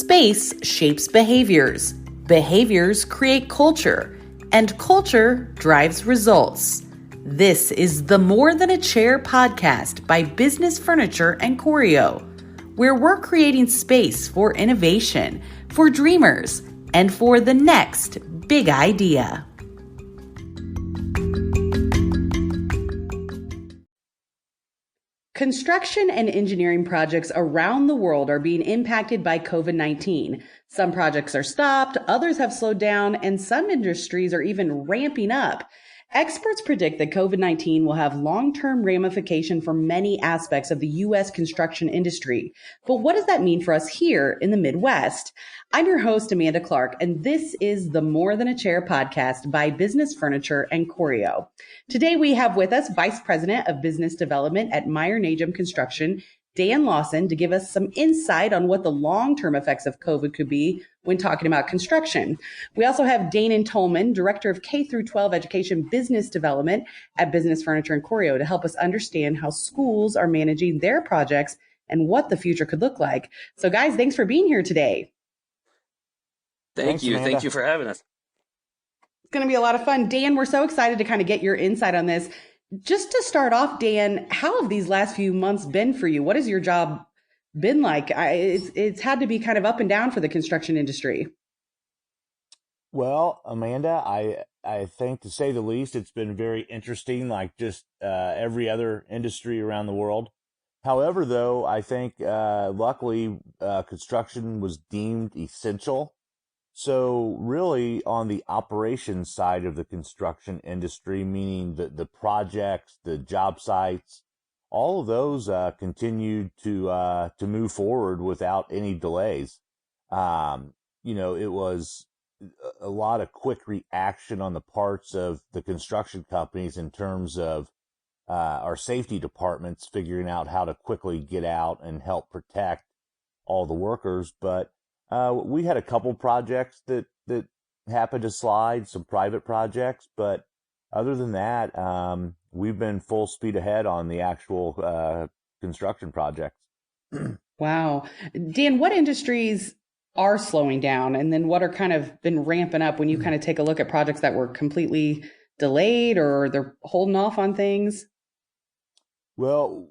Space shapes behaviors. Behaviors create culture, and culture drives results. This is the More Than a Chair podcast by Business Furniture Choreo, where we're creating space for innovation, for dreamers, and for the next big idea. Construction and engineering projects around the world are being impacted by COVID-19. Some projects are stopped, others have slowed down, and some industries are even ramping up. Experts predict that COVID-19 will have long-term ramification for many aspects of the U.S. construction industry. But what does that mean for us here in the Midwest? I'm your host, Amanda Clark, and this is the More Than a Chair podcast by Business Furniture Choreo. Today we have with us Vice President of Business Development at Meyer Najem Construction, Dainen Lawson, to give us some insight on what the long-term effects of COVID could be when talking about construction. We also have Dainen Tolman, Director of K-12 Education Business Development at Business Furniture Choreo, to help us understand how schools are managing their projects and what the future could look like. So guys, thanks for being here today. Thanks, you. Amanda. Thank you for having us. It's going to be a lot of fun. Dan, we're so excited to kind of get your insight on this. Just to start off, Dan, how have these last few months been for you? What has your job been like? It's had to be kind of up and down for the construction industry. Well, Amanda, I think, to say the least, it's been very interesting, like just every other industry around the world. However, though, I think luckily construction was deemed essential. So really on the operations side of the construction industry, meaning the projects, the job sites, all of those continued to move forward without any delays. It was a lot of quick reaction on the parts of the construction companies in terms of our safety departments figuring out how to quickly get out and help protect all the workers. But we had a couple projects that happened to slide, some private projects, but other than that, we've been full speed ahead on the actual construction projects. Wow. Dan, what industries are slowing down, and then what are kind of been ramping up when you kind of take a look at projects that were completely delayed or they're holding off on things? Well,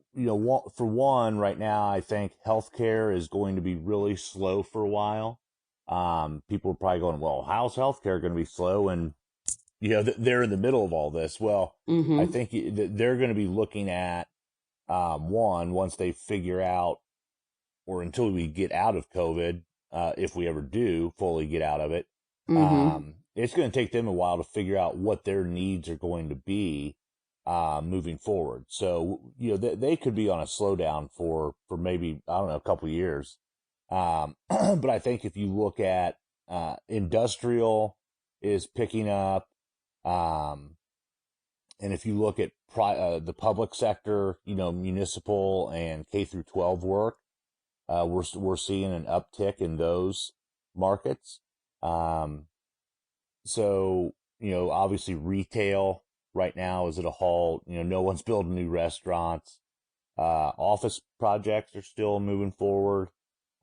for one, right now, I think healthcare is going to be really slow for a while. People are probably going, well, how's healthcare going to be slow? And, they're in the middle of all this. Well, I think they're going to be looking at, once they figure out, or until we get out of COVID, if we ever do fully get out of it, it's going to take them a while to figure out what their needs are going to be. Moving forward. So, they could be on a slowdown for maybe, I don't know, a couple of years. But I think if you look at, industrial is picking up. And if you look at the public sector, municipal and K-12 work, we're seeing an uptick in those markets. So, obviously retail right now is at a halt. No one's building new restaurants. Office projects are still moving forward.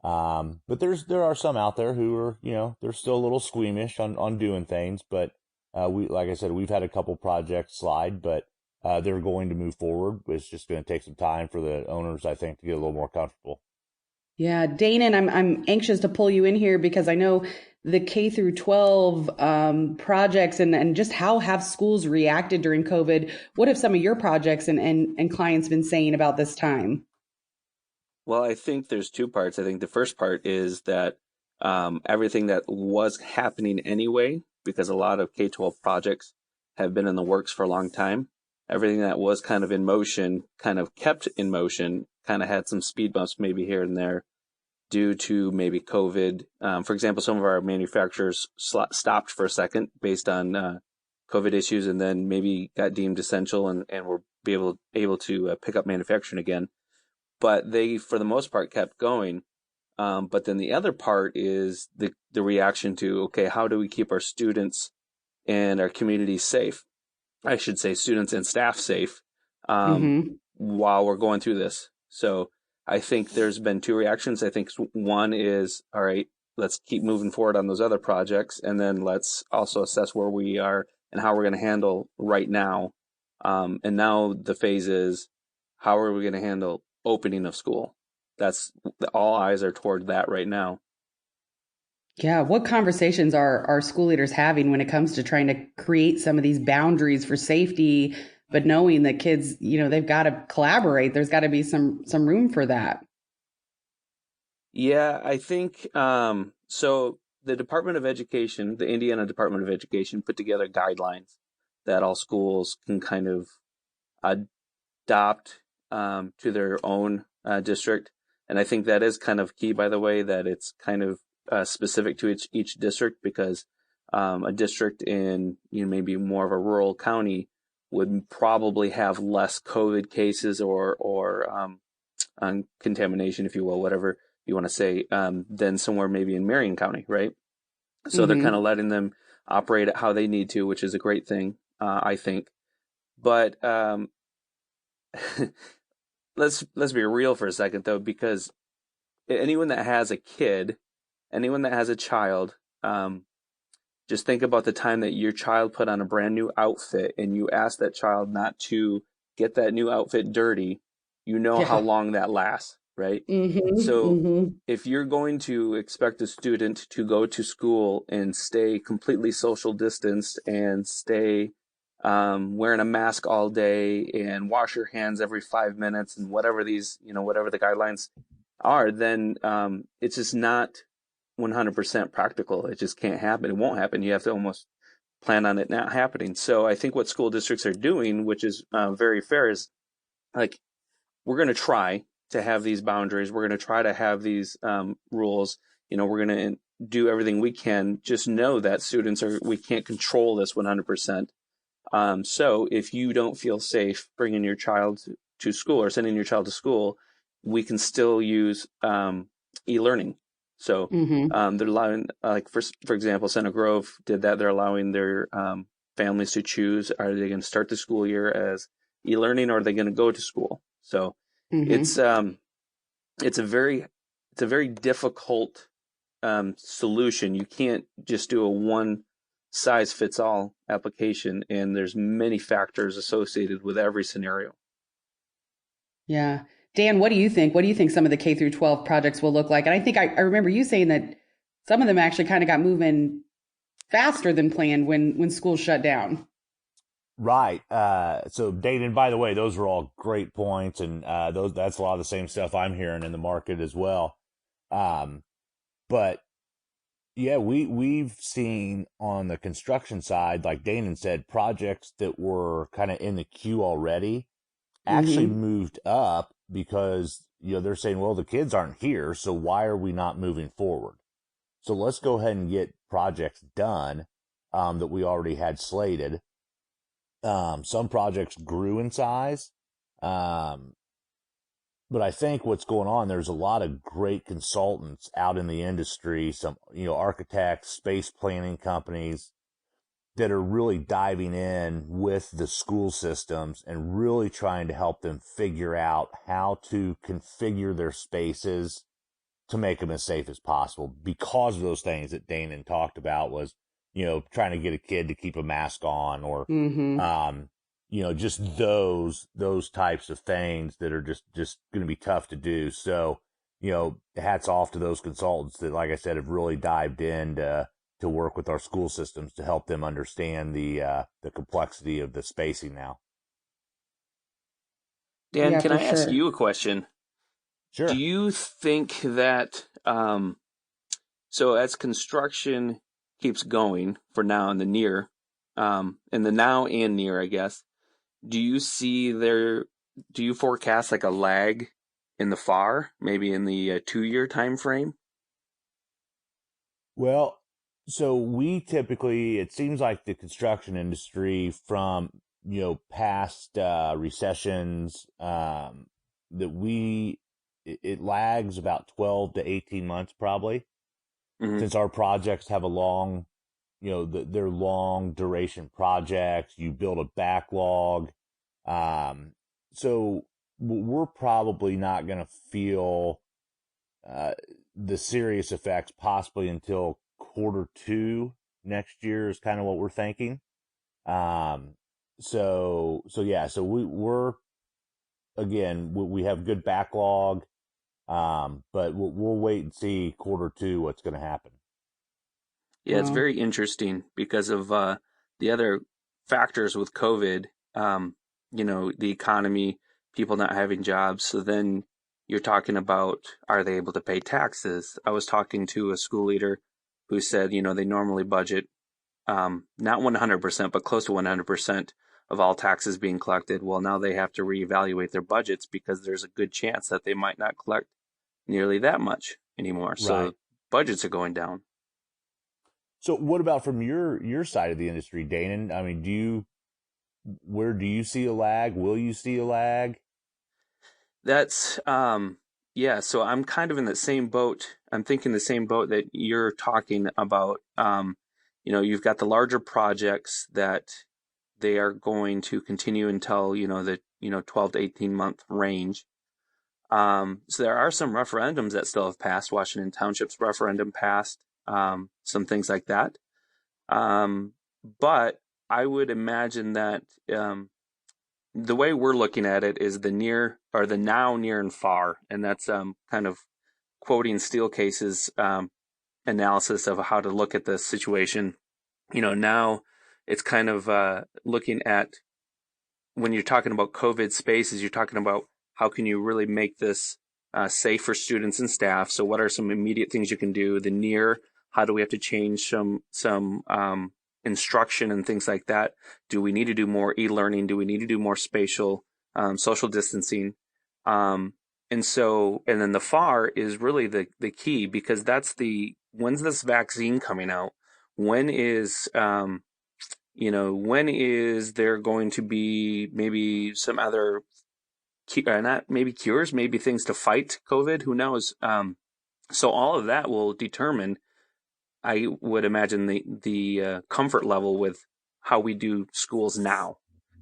But there are some out there who are, they're still a little squeamish on doing things. But like I said, we've had a couple projects slide, but they're going to move forward. It's just going to take some time for the owners, I think, to get a little more comfortable. Yeah, Dainen, I'm anxious to pull you in here because I know the K through 12 projects and just how have schools reacted during COVID? What have some of your projects and clients been saying about this time? Well, I think there's two parts. I think the first part is that everything that was happening anyway, because a lot of K-12 projects have been in the works for a long time, everything that was kind of in motion, kind of kept in motion, kind of had some speed bumps maybe here and there due to maybe COVID. For example, some of our manufacturers stopped for a second based on COVID issues and then maybe got deemed essential and were able to pick up manufacturing again. But they, for the most part, kept going. But then the other part is the reaction to, okay, how do we keep our students and our community safe? I should say students and staff safe while we're going through this. So I think there's been two reactions. I think one is, all right, let's keep moving forward on those other projects, and then let's also assess where we are and how we're going to handle right now. And now the phase is, how are we going to handle opening of school? That's all eyes are toward that right now. Yeah, what conversations are school leaders having when it comes to trying to create some of these boundaries for safety, but knowing that kids, they've got to collaborate. There's got to be some room for that. Yeah, I think so. The Department of Education, the Indiana Department of Education, put together guidelines that all schools can kind of adopt to their own district. And I think that is kind of key, by the way, that it's kind of specific to each district, because a district in maybe more of a rural county would probably have less COVID cases or contamination, if you will, whatever you want to say, than somewhere maybe in Marion County, right? So they're kind of letting them operate at how they need to, which is a great thing, I think. But let's be real for a second, though, because anyone that has a kid, anyone that has a child, just think about the time that your child put on a brand new outfit and you ask that child not to get that new outfit dirty. You know how Yeah. long that lasts, right? So if you're going to expect a student to go to school and stay completely social distanced and stay wearing a mask all day and wash your hands every 5 minutes and whatever whatever the guidelines are, then it's just not 100% practical. It just can't happen. It won't happen. You have to almost plan on it not happening. So I think what school districts are doing, which is very fair, is like, we're going to try to have these boundaries. We're going to try to have these rules. We're going to do everything we can. Just know that we can't control this 100%. So if you don't feel safe bringing your child to school or sending your child to school, we can still use e-learning. So they're allowing, like for example, Center Grove did that. They're allowing their families to choose: are they going to start the school year as e-learning, or are they going to go to school? So it's a very difficult solution. You can't just do a one size fits all application, and there's many factors associated with every scenario. Yeah. Dan, what do you think? What do you think some of the K through 12 projects will look like? And I think I remember you saying that some of them actually kind of got moving faster than planned when schools shut down. Right. So Dainen, by the way, those are all great points, and that's a lot of the same stuff I'm hearing in the market as well. But yeah, we've seen on the construction side, like Dainen said, projects that were kind of in the queue already actually moved up because they're saying, well, the kids aren't here, so why are we not moving forward? So let's go ahead and get projects done that we already had slated. Some projects grew in size. But I think what's going on, there's a lot of great consultants out in the industry, some, architects, space planning companies that are really diving in with the school systems and really trying to help them figure out how to configure their spaces to make them as safe as possible, because of those things that Danen talked about was, trying to get a kid to keep a mask on, or, just those types of things that are just going to be tough to do. So, hats off to those consultants that, like I said, have really dived in to work with our school systems to help them understand the complexity of the spacing now. Dan, Yeah, can for I ask sure. you a question? Do Sure. you think that, so as construction keeps going for now in the near, in the now and near, I guess, do you forecast like a lag in the far, maybe in the 2-year time frame? Well, so we typically, it seems like the construction industry from, past recessions, that it lags about 12 to 18 months probably, Mm-hmm. since our projects have a long, they're long duration projects. You build a backlog. So we're probably not going to feel the serious effects possibly until Q2 next year is kind of what we're thinking. So we're again, we have good backlog, but we'll wait and see Q2 what's going to happen. Yeah, it's very interesting because of the other factors with COVID, the economy, people not having jobs. So then you're talking about, are they able to pay taxes? I was talking to a school leader who said, they normally budget not 100%, but close to 100% of all taxes being collected. Well, now they have to reevaluate their budgets because there's a good chance that they might not collect nearly that much anymore. So Right. budgets are going down. So what about from your side of the industry, Dainen? I mean, where do you see a lag? Will you see a lag? That's yeah, so I'm kind of in the same boat. I'm thinking the same boat that you're talking about. You've got the larger projects that they are going to continue until, the 12 to 18 month range. So there are some referendums that still have passed. Washington Township's referendum passed, some things like that. But I would imagine that the way we're looking at it is the near or the now, near, and far, and that's kind of quoting Steelcase's analysis of how to look at this situation. Now it's kind of looking at, when you're talking about COVID spaces, you're talking about how can you really make this safe for students and staff. So what are some immediate things you can do? The near, how do we have to change some instruction and things like that? Do we need to do more e-learning? Do we need to do more spatial social distancing? And then the far is really the key, because when's this vaccine coming out? When is when is there going to be maybe some other, not maybe cures, maybe things to fight COVID? Who knows? So all of that will determine, I would imagine, the comfort level with how we do schools now.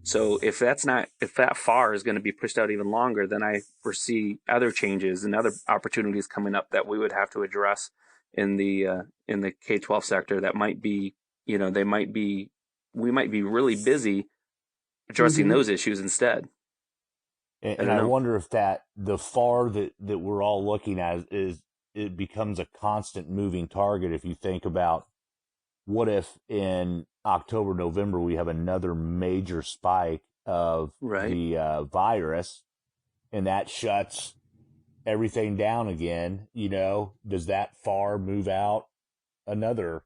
So if that far is going to be pushed out even longer, then I foresee other changes and other opportunities coming up that we would have to address in the K-12 sector. That might be, we might be really busy addressing those issues instead. And I wonder if the far that we're all looking at it becomes a constant moving target. If you think about, what if in October, November, we have another major spike of the virus, and that shuts everything down again? Does that far move out another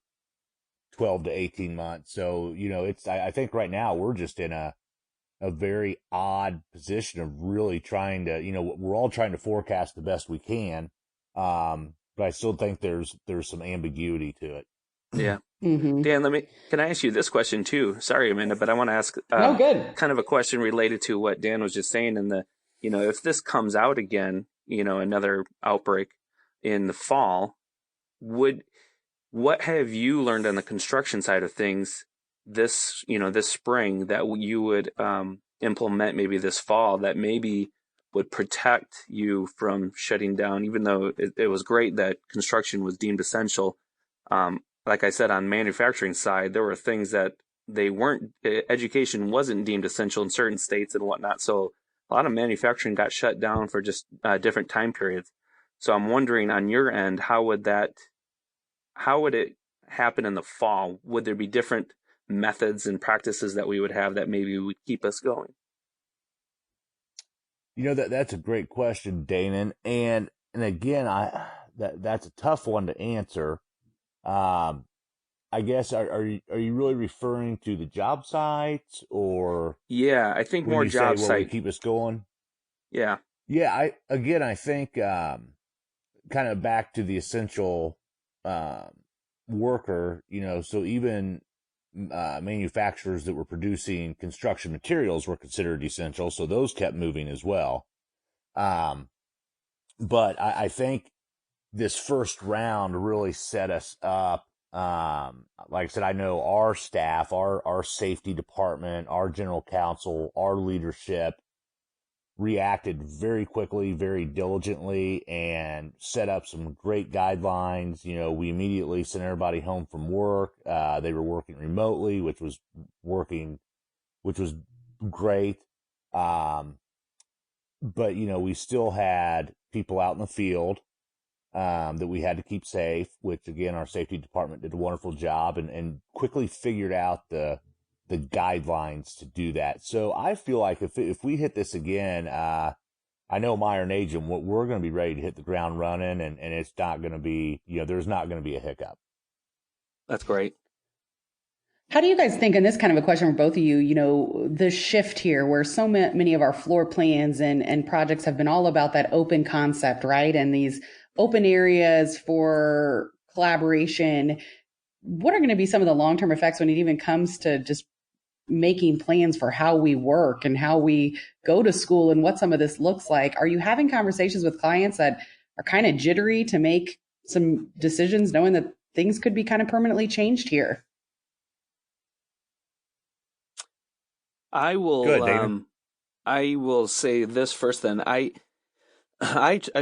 12 to 18 months? So, I think right now we're just in a very odd position of really trying to, we're all trying to forecast the best we can. But I still think there's some ambiguity to it. Yeah. Dan, can I ask you this question too? Sorry, Amanda, but I want to ask kind of a question related to what Dan was just saying. And if this comes out again, another outbreak in the fall, what have you learned on the construction side of things this spring that you would implement maybe this fall that maybe would protect you from shutting down, even though it was great that construction was deemed essential? Like I said, on manufacturing side, there were things that they weren't, education wasn't deemed essential in certain states and whatnot. So a lot of manufacturing got shut down for just different time periods. So I'm wondering, on your end, how would it happen in the fall? Would there be different methods and practices that we would have that maybe would keep us going? That's a great question, Dainen. And again, that's a tough one to answer. I guess, are you really referring to the job sites, or? Yeah, I think more job site. Keep us going. Yeah. Yeah. I think, kind of back to the essential, worker, so even, manufacturers that were producing construction materials were considered essential. So those kept moving as well. But I think this first round really set us up. Like I said, I know our staff, our safety department, our general counsel, our leadership, reacted very quickly, very diligently, and set up some great guidelines. We immediately sent everybody home from work. They were working remotely, which was great. But we still had people out in the field that we had to keep safe, which again, our safety department did a wonderful job and quickly figured out the guidelines to do that. So I feel like if we hit this again, I know Meyer Najem, we're going to be ready to hit the ground running, and it's not going to be, there's not going to be a hiccup. That's great. How do you guys think, and this kind of a question for both of you, the shift here where so many of our floor plans and projects have been all about that open concept, right? And these open areas for collaboration. What are going to be some of the long-term effects when it even comes to just making plans for how we work and how we go to school and what some of this looks like? Are you having conversations with clients that are kind of jittery to make some decisions knowing that things could be kind of permanently changed here? I will. Good, Dainen. I will say this first. Then I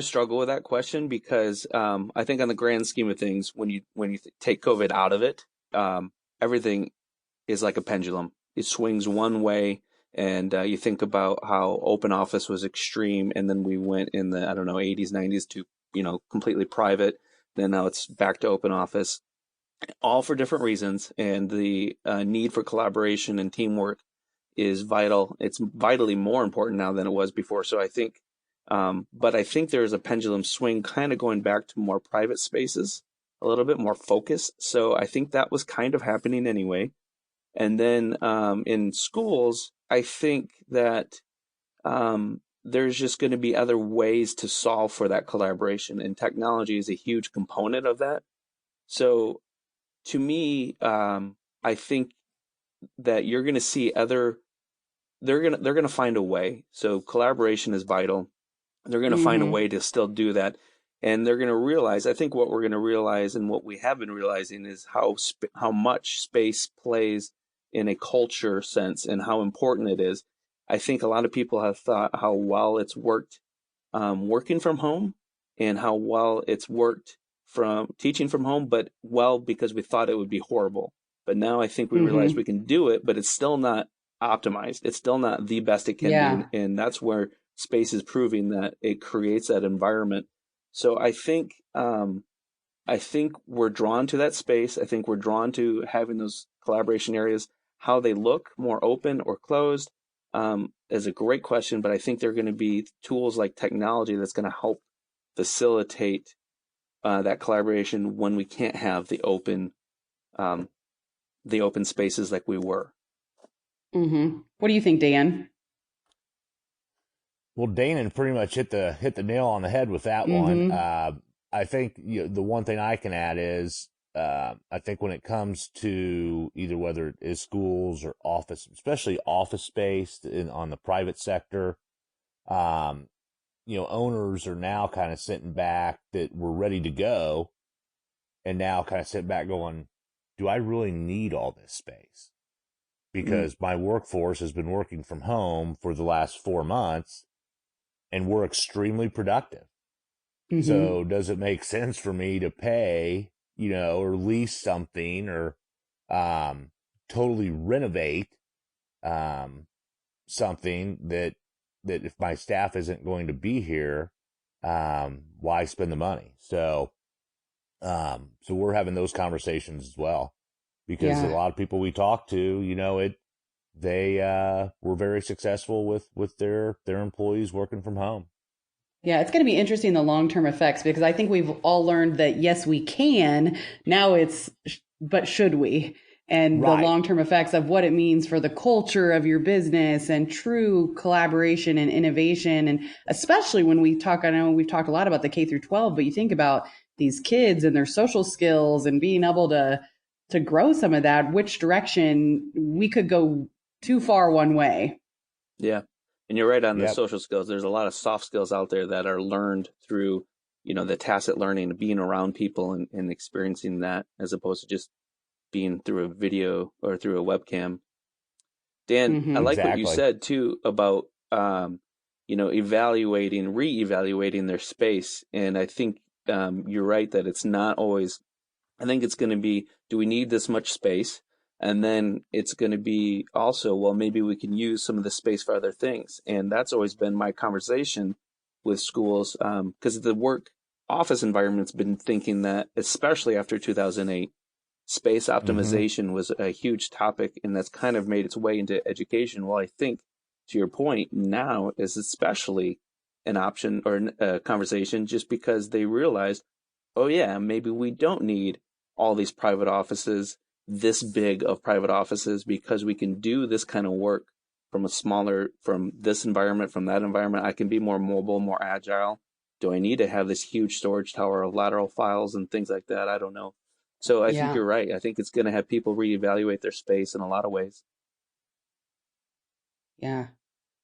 struggle with that question because I think on the grand scheme of things, when you take COVID out of it, everything is like a pendulum. It swings one way, and you think about how open office was extreme, and then we went in the 80s, 90s to completely private. Then now it's back to open office, all for different reasons, and the need for collaboration and teamwork is vital. It's vitally more important now than it was before. So I think, but I think there's a pendulum swing kind of going back to more private spaces, a little bit more focus. So I think that was kind of happening anyway. And then in schools, I think that there's just going to be other ways to solve for that collaboration, and technology is a huge component of that. So to me, I think that you're going to see they're going to find a way. So collaboration is vital. They're going to find a way to still do that. And they're going to realize, I think what we're going to realize and what we have been realizing is how much space plays in a culture sense and how important it is. I think a lot of people have thought how well it's worked working from home and how well it's worked from teaching from home, but because we thought it would be horrible. But now I think we realize we can do it, but it's still not optimized. It's still not the best it can be. And that's where space is proving that it creates that environment. So I think we're drawn to that space. I think we're drawn to having those collaboration areas. How they look, more open or closed, is a great question. But I think there are going to be tools like technology that's going to help facilitate that collaboration when we can't have the open spaces like we were. What do you think, Dan? Well, Dainen pretty much hit the nail on the head with that one. I think the one thing I can add is I think when it comes to either whether it is schools or office, especially office space on the private sector, owners are now kind of sitting back that we're ready to go, and now kind of sit back going, do I really need all this space? Because my workforce has been working from home for the last 4 months, and we're extremely productive. So does it make sense for me to pay, or lease something or totally renovate something that if my staff isn't going to be here, why spend the money? So we're having those conversations as well, because a lot of people we talk to, they were very successful with their employees working from home. Yeah, it's going to be interesting, the long-term effects, because I think we've all learned that, yes, we can. Now but should we? And the long-term effects of what it means for the culture of your business and true collaboration and innovation. And especially when I know we've talked a lot about the K through 12, but you think about these kids and their social skills and being able to grow some of that, which direction we could go too far one way. Yeah. And you're right on the social skills. There's a lot of soft skills out there that are learned through, the tacit learning, being around people and experiencing that, as opposed to just being through a video or through a webcam. Dan, I like what you said too about reevaluating their space. And I think you're right that it's not always. I think it's going to be, do we need this much space? And then it's going to be also, well, maybe we can use some of the space for other things. And that's always been my conversation with schools, because the work office environment's been thinking that, especially after 2008, space optimization was a huge topic, and that's kind of made its way into education. Well, I think, to your point, now is especially an option or a conversation, just because they realized, oh yeah, maybe we don't need all these private offices, this big of private offices, because we can do this kind of work from this environment, from that environment. I can be more mobile, more agile. Do I need to have this huge storage tower of lateral files and things like that? I don't know. So I think Yeah. you're right. I think it's going to have people reevaluate their space in a lot of ways. Yeah.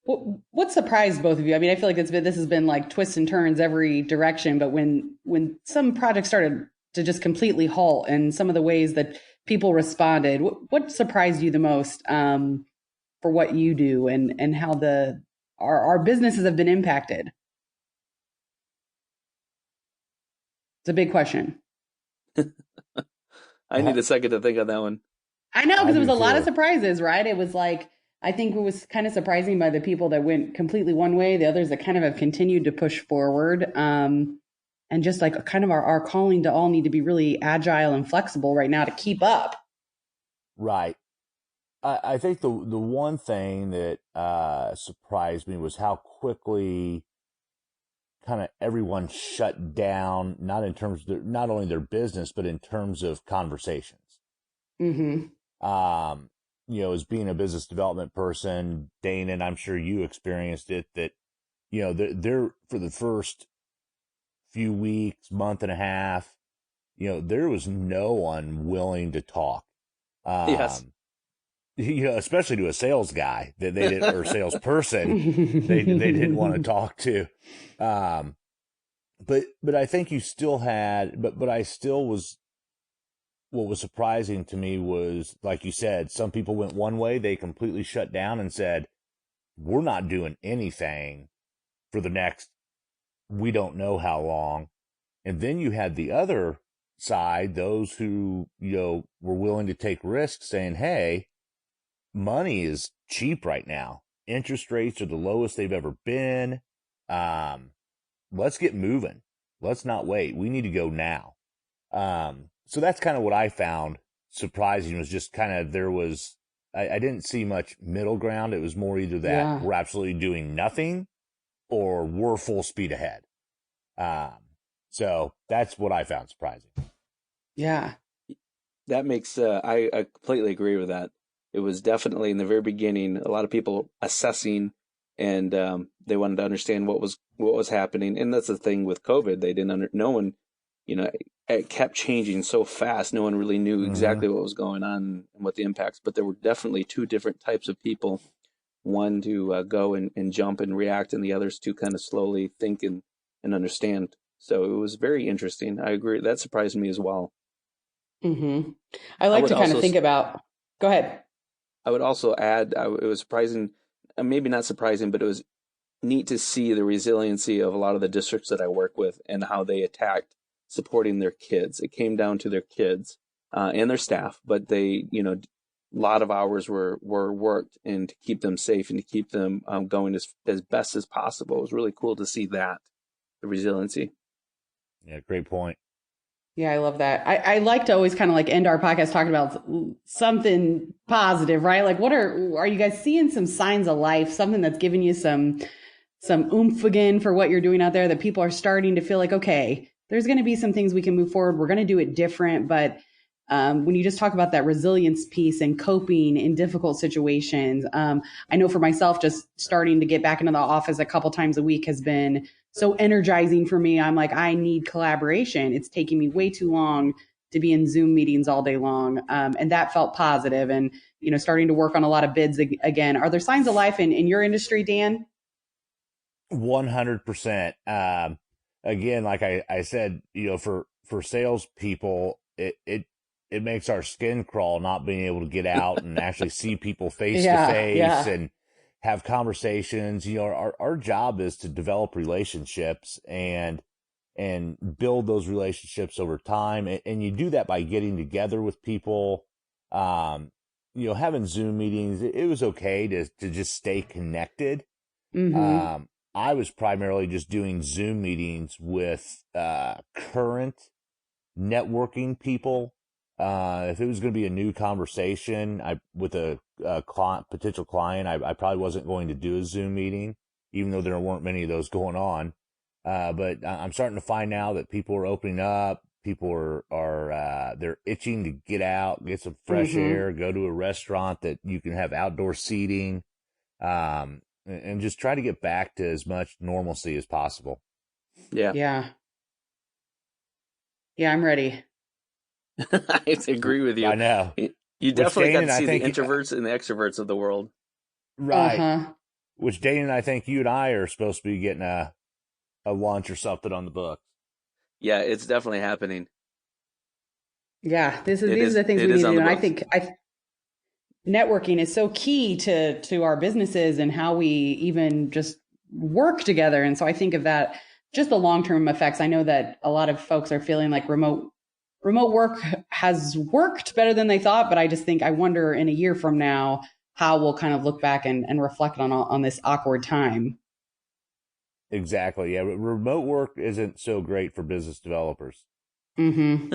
What surprised both of you? I mean, I feel like this has been like twists and turns every direction, but when some projects started to just completely halt and some of the ways that people responded, what surprised you the most for what you do and how our businesses have been impacted? It's a big question. I need a second to think on that one. I know, because I it was do a lot of too. surprises, right? It was like, I think it was kind of surprising by the people that went completely one way, the others that kind of have continued to push forward. And just like kind of our calling to all need to be really agile and flexible right now to keep up. Right. I think the one thing that surprised me was how quickly kind of everyone shut down, not in terms of not only their business, but in terms of conversations. Mm-hmm. As being a business development person, Dane, and I'm sure you experienced it, that, they're for the first few weeks, month and a half, there was no one willing to talk. Yes. Especially to a sales guy that they didn't, or salesperson they didn't want to talk to. But I think you still had, but I still was, what was surprising to me was, like you said, some people went one way, they completely shut down and said, we're not doing anything for the next, we don't know how long. And then you had the other side, those who, were willing to take risks, saying, hey, money is cheap right now. Interest rates are the lowest they've ever been. Let's get moving. Let's not wait. We need to go now. So that's kind of what I found surprising, was just kind of, I didn't see much middle ground. It was more either that we're absolutely doing nothing or we're full speed ahead. So that's what I found surprising. Yeah. That makes, I completely agree with that. It was definitely in the very beginning, a lot of people assessing, and they wanted to understand what was happening. And that's the thing with COVID. They didn't, no one, it kept changing so fast. No one really knew exactly what was going on and what the impacts, but there were definitely two different types of people. One to go and jump and react, and the others to kind of slowly think and understand. So it was very interesting. I agree. That surprised me as well. Mm-hmm. I like to kind of think about, go ahead. I would also add, it was surprising, maybe not surprising, but it was neat to see the resiliency of a lot of the districts that I work with and how they attacked supporting their kids. It came down to their kids and their staff, but they, a lot of hours were worked and to keep them safe and to keep them going as best as possible. It was really cool to see that, the resiliency. Yeah, great point. Yeah, I love that. I like to always kind of like end our podcast talking about something positive, right? Like, what are you guys seeing some signs of life, something that's giving you some oomph again for what you're doing out there, that people are starting to feel like, okay, there's going to be some things we can move forward. We're going to do it different. But when you just talk about that resilience piece and coping in difficult situations, I know for myself, just starting to get back into the office a couple times a week has been so energizing for me. I'm like, I need collaboration. It's taking me way too long to be in Zoom meetings all day long. And that felt positive. And, starting to work on a lot of bids again. Are there signs of life in your industry, Dan? 100%. Again, like I said, for salespeople, it makes our skin crawl not being able to get out and actually see people face to face. And, have conversations. Our job is to develop relationships and build those relationships over time. And you do that by getting together with people, having Zoom meetings. It was okay to just stay connected. Mm-hmm. I was primarily just doing Zoom meetings with current networking people. If it was going to be a new conversation with a potential client, I probably wasn't going to do a Zoom meeting, even though there weren't many of those going on. But I'm starting to find now that people are opening up. People are they're itching to get out, get some fresh air, go to a restaurant that you can have outdoor seating, and just try to get back to as much normalcy as possible. Yeah. Yeah. Yeah, I'm ready. I agree with you. I know. You definitely got to see the introverts and the extroverts of the world. Right. Uh-huh. Which Dainen, I think you and I are supposed to be getting a lunch or something on the books. Yeah, it's definitely happening. Yeah, these are the things we need to do. And I think networking is so key to our businesses and how we even just work together. And so I think of that, just the long-term effects. I know that a lot of folks are feeling like remote work has worked better than they thought, but I wonder in a year from now how we'll kind of look back and reflect on this awkward time. Exactly. Yeah, remote work isn't so great for business developers. Mm-hmm.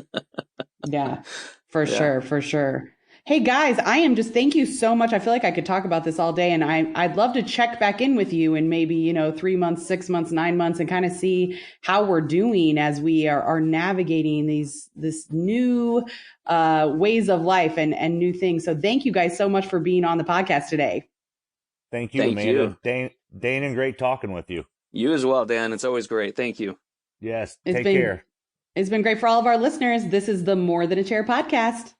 Yeah, for sure. Hey guys, thank you so much. I feel like I could talk about this all day, and I'd love to check back in with you in maybe, 3 months, 6 months, 9 months, and kind of see how we're doing as we are navigating this new ways of life and new things. So thank you guys so much for being on the podcast today. Thank you, Amanda. Dainen, great talking with you. You as well, Dan. It's always great. Thank you. Yes. Take care. It's been great for all of our listeners. This is the More Than a Chair podcast.